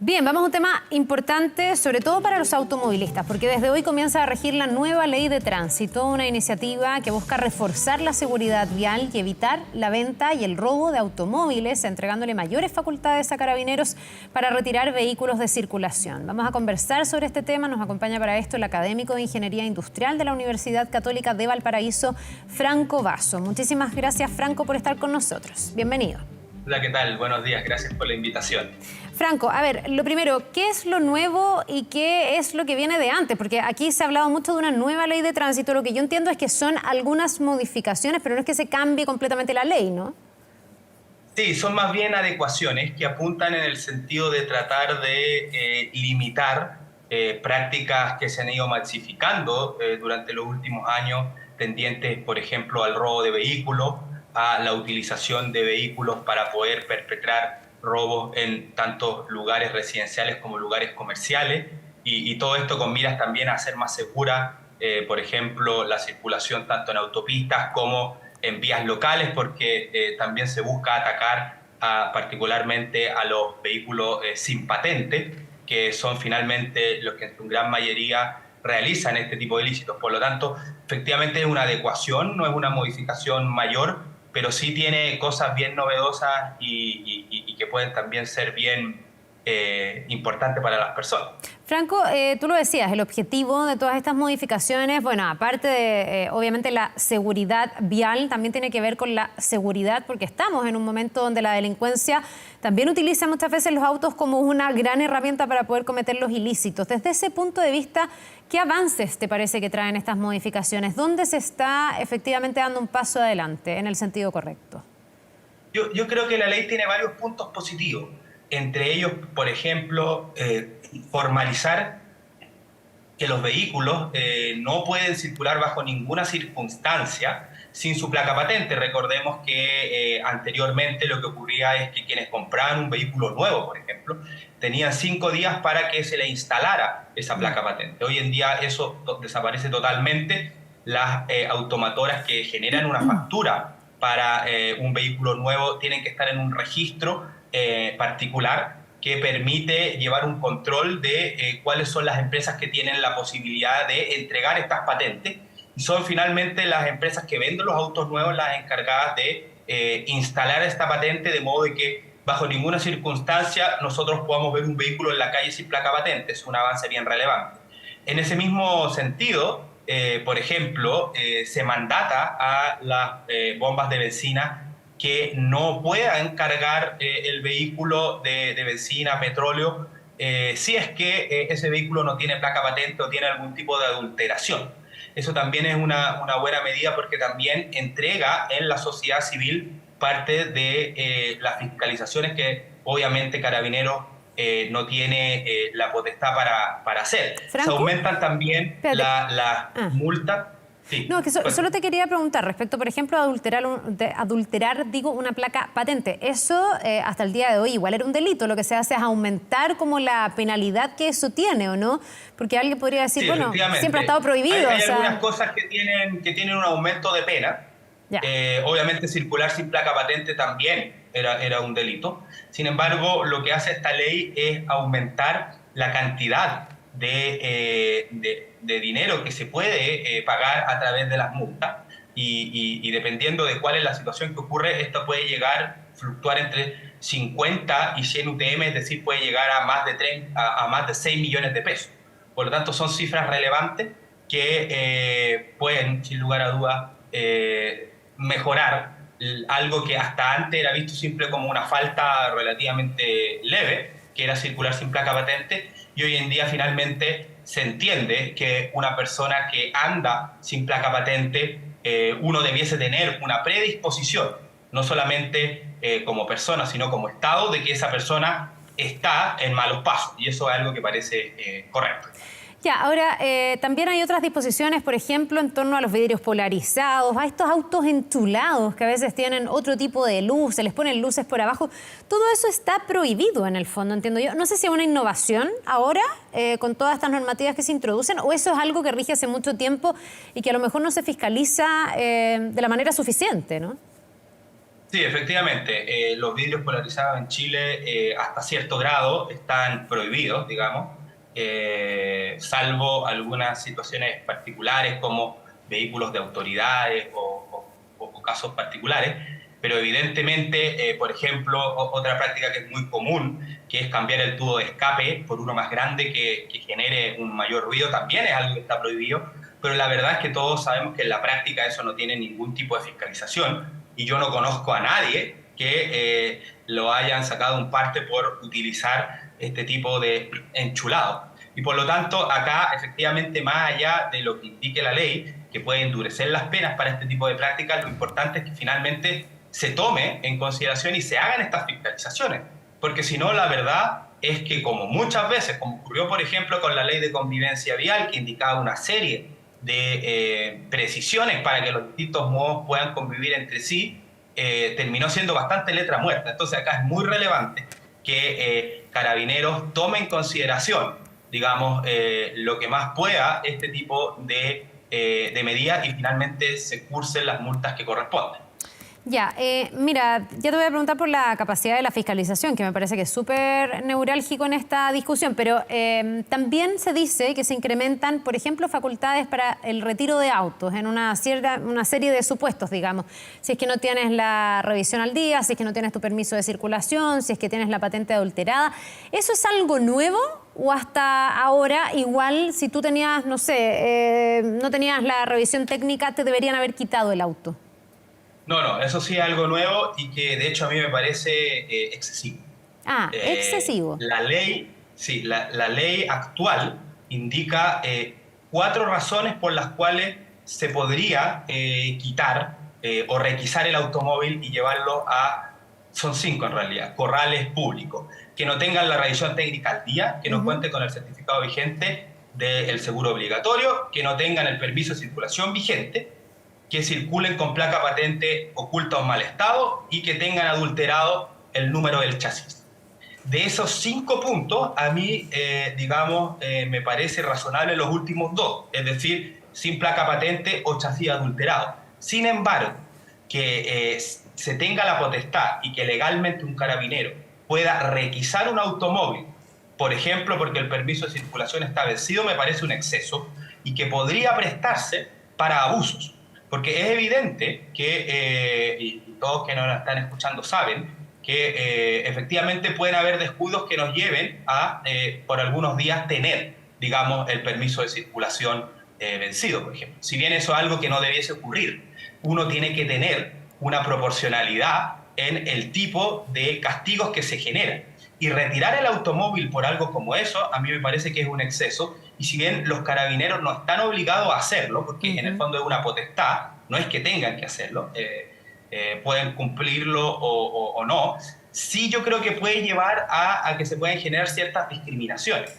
Bien, vamos a un tema importante, sobre todo para los automovilistas, porque desde hoy comienza a regir la nueva ley de tránsito, una iniciativa que busca reforzar la seguridad vial y evitar la venta y el robo de automóviles, entregándole mayores facultades a carabineros para retirar vehículos de circulación. Vamos a conversar sobre este tema. Nos acompaña para esto el académico de Ingeniería Industrial de la Universidad Católica de Valparaíso, Franco Basso. Muchísimas gracias, Franco, por estar con nosotros. Bienvenido. Hola, ¿qué tal? Buenos días, gracias por la invitación. Franco, a ver, lo primero, ¿qué es lo nuevo y qué es lo que viene de antes? Porque aquí se ha hablado mucho de una nueva ley de tránsito. Lo que yo entiendo es que son algunas modificaciones, pero no es que se cambie completamente la ley, ¿no? Sí, son más bien adecuaciones que apuntan en el sentido de tratar de limitar prácticas que se han ido masificando durante los últimos años, tendientes, por ejemplo, al robo de vehículos, a la utilización de vehículos para poder perpetrar robos en tantos lugares residenciales como lugares comerciales, y todo esto con miras también a hacer más segura, por ejemplo, la circulación tanto en autopistas como en vías locales, porque también se busca atacar particularmente a los vehículos sin patente, que son finalmente los que en su gran mayoría realizan este tipo de ilícitos. Por lo tanto, efectivamente es una adecuación, no es una modificación mayor, pero sí tiene cosas bien novedosas y que pueden también ser bien importantes para las personas. Franco, tú lo decías, el objetivo de todas estas modificaciones, bueno, aparte de obviamente la seguridad vial, también tiene que ver con la seguridad, porque estamos en un momento donde la delincuencia también utiliza muchas veces los autos como una gran herramienta para poder cometer los ilícitos. Desde ese punto de vista, ¿qué avances te parece que traen estas modificaciones? ¿Dónde se está efectivamente dando un paso adelante en el sentido correcto? Yo creo que la ley tiene varios puntos positivos. Entre ellos, por ejemplo, formalizar que los vehículos no pueden circular bajo ninguna circunstancia sin su placa patente. Recordemos que anteriormente lo que ocurría es que quienes compraban un vehículo nuevo, por ejemplo, tenían 5 días para que se le instalara esa placa patente. Hoy en día eso desaparece totalmente. Las automotoras que generan una factura para un vehículo nuevo tienen que estar en un registro particular que permite llevar un control de cuáles son las empresas que tienen la posibilidad de entregar estas patentes, y son finalmente las empresas que venden los autos nuevos las encargadas de instalar esta patente, de modo de que bajo ninguna circunstancia nosotros podamos ver un vehículo en la calle sin placa patente. Es un avance bien relevante. En ese mismo sentido, por ejemplo, se mandata a las bombas de bencina que no puedan cargar el vehículo de benzina, petróleo, si es que ese vehículo no tiene placa patente o tiene algún tipo de adulteración. Eso también es una buena medida, porque también entrega en la sociedad civil parte de las fiscalizaciones que obviamente Carabineros no tiene la potestad para hacer. ¿Franco? Se aumentan también las multas. Sí, no, que solo te quería preguntar respecto, por ejemplo, de adulterar, una placa patente. Eso hasta el día de hoy igual era un delito. Lo que se hace es aumentar como la penalidad que eso tiene, ¿o no? Porque alguien podría decir, sí, bueno, siempre ha estado prohibido. Hay algunas cosas que tienen un aumento de pena. Obviamente circular sin placa patente también era un delito. Sin embargo, lo que hace esta ley es aumentar la cantidad de dinero que se puede pagar a través de las multas, y dependiendo de cuál es la situación que ocurre, esto puede fluctuar entre 50 y 100 UTM, es decir, puede llegar a más de 6 millones de pesos. Por lo tanto, son cifras relevantes que pueden, sin lugar a dudas, mejorar algo que hasta antes era visto siempre como una falta relativamente leve, que era circular sin placa patente, y hoy en día finalmente se entiende que una persona que anda sin placa patente, uno debiese tener una predisposición, no solamente como persona, sino como Estado, de que esa persona está en malos pasos, y eso es algo que parece correcto. Ya, ahora también hay otras disposiciones, por ejemplo, en torno a los vidrios polarizados, a estos autos enchulados que a veces tienen otro tipo de luz, se les ponen luces por abajo. Todo eso está prohibido en el fondo, entiendo yo. No sé si es una innovación ahora con todas estas normativas que se introducen, o eso es algo que rige hace mucho tiempo y que a lo mejor no se fiscaliza de la manera suficiente, ¿no? Sí, efectivamente. Los vidrios polarizados en Chile hasta cierto grado están prohibidos, digamos, salvo algunas situaciones particulares como vehículos de autoridades o casos particulares. Pero evidentemente, por ejemplo, otra práctica que es muy común, que es cambiar el tubo de escape por uno más grande que genere un mayor ruido, también es algo que está prohibido. Pero la verdad es que todos sabemos que en la práctica eso no tiene ningún tipo de fiscalización y yo no conozco a nadie que lo hayan sacado un parte por utilizar este tipo de enchulado. Y por lo tanto, acá efectivamente, más allá de lo que indique la ley, que puede endurecer las penas para este tipo de prácticas, lo importante es que finalmente se tome en consideración y se hagan estas fiscalizaciones. Porque si no, la verdad es que como muchas veces, como ocurrió por ejemplo con la ley de convivencia vial, que indicaba una serie de precisiones para que los distintos modos puedan convivir entre sí, terminó siendo bastante letra muerta. Entonces acá es muy relevante que Carabineros tome en consideración, digamos, lo que más pueda este tipo de medidas y finalmente se cursen las multas que corresponden. Ya, mira, ya te voy a preguntar por la capacidad de la fiscalización, que me parece que es súper neurálgico en esta discusión, pero también se dice que se incrementan, por ejemplo, facultades para el retiro de autos en una serie de supuestos, digamos. Si es que no tienes la revisión al día, si es que no tienes tu permiso de circulación, si es que tienes la patente adulterada. ¿Eso es algo nuevo? ¿O hasta ahora, igual, si tú tenías, no sé, no tenías la revisión técnica, te deberían haber quitado el auto? No, no, eso sí es algo nuevo y que de hecho a mí me parece excesivo. Ah, excesivo. La ley, sí, la ley actual indica 4 razones por las cuales se podría quitar o requisar el automóvil y llevarlo son 5 en realidad, corrales públicos, que no tengan la revisión técnica al día, que no cuente con el certificado vigente del seguro obligatorio, que no tengan el permiso de circulación vigente, que circulen con placa patente oculta o en mal estado y que tengan adulterado el número del chasis. De esos 5 puntos, a mí, digamos, me parece razonable los últimos 2, es decir, sin placa patente o chasis adulterado. Sin embargo, que se tenga la potestad y que legalmente un carabinero pueda requisar un automóvil, por ejemplo, porque el permiso de circulación está vencido, me parece un exceso y que podría prestarse para abusos. Porque es evidente que, y todos que nos están escuchando saben, que efectivamente pueden haber descuidos que nos lleven a, por algunos días, tener, digamos, el permiso de circulación vencido, por ejemplo. Si bien eso es algo que no debiese ocurrir, uno tiene que tener una proporcionalidad en el tipo de castigos que se generan. Y retirar el automóvil por algo como eso, a mí me parece que es un exceso. Y si bien los carabineros no están obligados a hacerlo, porque en el fondo es una potestad, no es que tengan que hacerlo, pueden cumplirlo o no, sí yo creo que puede llevar a que se pueden generar ciertas discriminaciones.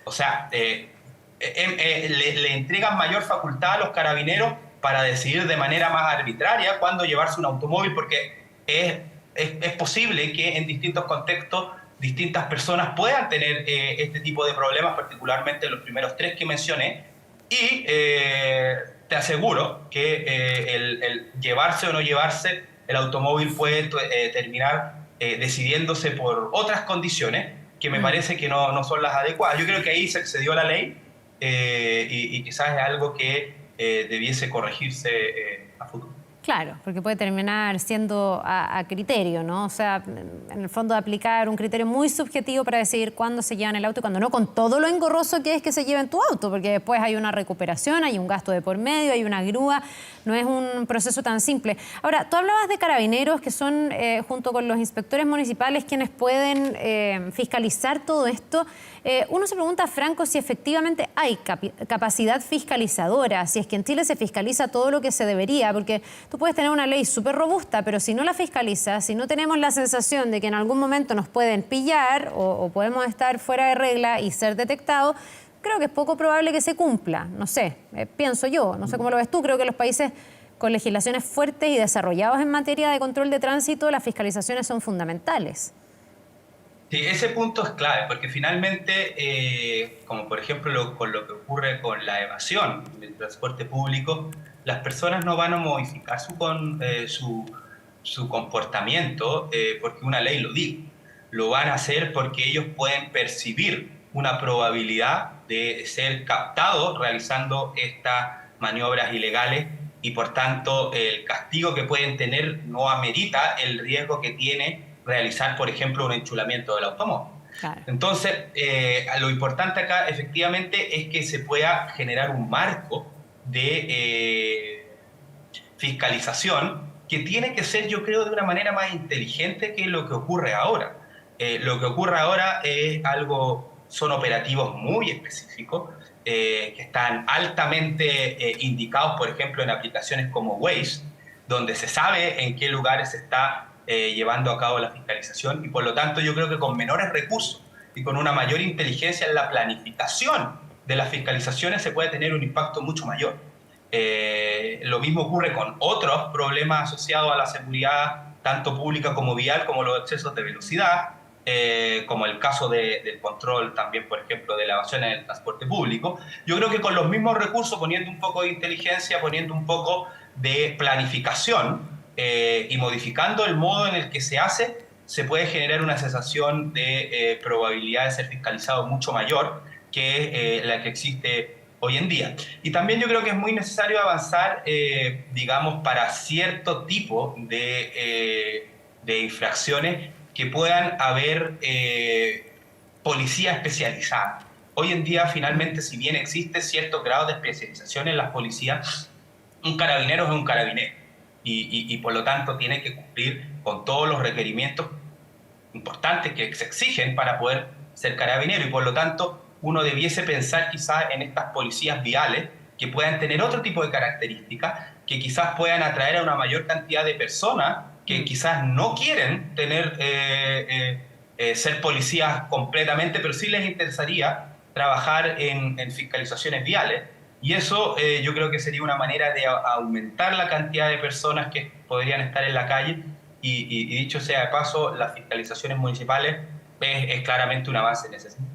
O sea, le entregan mayor facultad a los carabineros para decidir de manera más arbitraria cuándo llevarse un automóvil, porque es posible que en distintos contextos distintas personas puedan tener este tipo de problemas, particularmente los primeros 3 que mencioné, y te aseguro que el llevarse o no llevarse el automóvil puede terminar decidiéndose por otras condiciones que me parece que no son las adecuadas. Yo creo que ahí se excedió la ley y quizás es algo que debiese corregirse a futuro. Claro, porque puede terminar siendo a criterio, ¿no? O sea, en el fondo aplicar un criterio muy subjetivo para decidir cuándo se llevan el auto y cuándo no, con todo lo engorroso que es que se lleven tu auto, porque después hay una recuperación, hay un gasto de por medio, hay una grúa, no es un proceso tan simple. Ahora, tú hablabas de carabineros que son, junto con los inspectores municipales, quienes pueden fiscalizar todo esto. Uno se pregunta, Franco, si efectivamente hay capacidad fiscalizadora, si es que en Chile se fiscaliza todo lo que se debería, porque tú puedes tener una ley súper robusta, pero si no la fiscalizas, si no tenemos la sensación de que en algún momento nos pueden pillar o podemos estar fuera de regla y ser detectados, creo que es poco probable que se cumpla. No sé, pienso yo, no sé cómo lo ves tú, creo que los países con legislaciones fuertes y desarrollados en materia de control de tránsito, las fiscalizaciones son fundamentales. Sí, ese punto es clave, porque finalmente, como por ejemplo con lo que ocurre con la evasión del transporte público, las personas no van a modificar su su comportamiento porque una ley lo diga. Lo van a hacer porque ellos pueden percibir una probabilidad de ser captados realizando estas maniobras ilegales y por tanto el castigo que pueden tener no amerita el riesgo que tiene realizar, por ejemplo, un enchulamiento del automóvil. Claro. Entonces, lo importante acá efectivamente es que se pueda generar un marco de fiscalización que tiene que ser, yo creo, de una manera más inteligente que lo que ocurre ahora. Lo que ocurre ahora es son operativos muy específicos que están altamente indicados, por ejemplo, en aplicaciones como Waze, donde se sabe en qué lugares se está llevando a cabo la fiscalización y por lo tanto yo creo que con menores recursos y con una mayor inteligencia en la planificación de las fiscalizaciones se puede tener un impacto mucho mayor. Lo mismo ocurre con otros problemas asociados a la seguridad, tanto pública como vial, como los excesos de velocidad, como el caso del control también, por ejemplo, de la evasión en el transporte público. Yo creo que con los mismos recursos, poniendo un poco de inteligencia, poniendo un poco de planificación y modificando el modo en el que se hace, se puede generar una sensación de probabilidad de ser fiscalizado mucho mayor que la que existe hoy en día. Y también yo creo que es muy necesario avanzar, digamos, para cierto tipo de infracciones que puedan haber policía especializada. Hoy en día, finalmente, si bien existe cierto grado de especialización en las policías, un carabinero es un carabinero y por lo tanto tiene que cumplir con todos los requerimientos importantes que se exigen para poder ser carabinero y por lo tanto uno debiese pensar quizás en estas policías viales que puedan tener otro tipo de características, que quizás puedan atraer a una mayor cantidad de personas que quizás no quieren tener, ser policías completamente, pero sí les interesaría trabajar en fiscalizaciones viales. Y eso yo creo que sería una manera de aumentar la cantidad de personas que podrían estar en la calle y dicho sea de paso, las fiscalizaciones municipales es claramente un avance en ese sentido.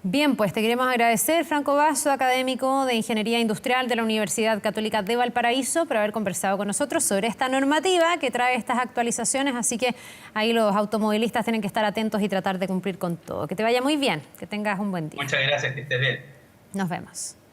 Bien, pues te queremos agradecer, Franco Basso, académico de Ingeniería Industrial de la Universidad Católica de Valparaíso, por haber conversado con nosotros sobre esta normativa que trae estas actualizaciones, así que ahí los automovilistas tienen que estar atentos y tratar de cumplir con todo. Que te vaya muy bien, que tengas un buen día. Muchas gracias, que estés bien. Nos vemos.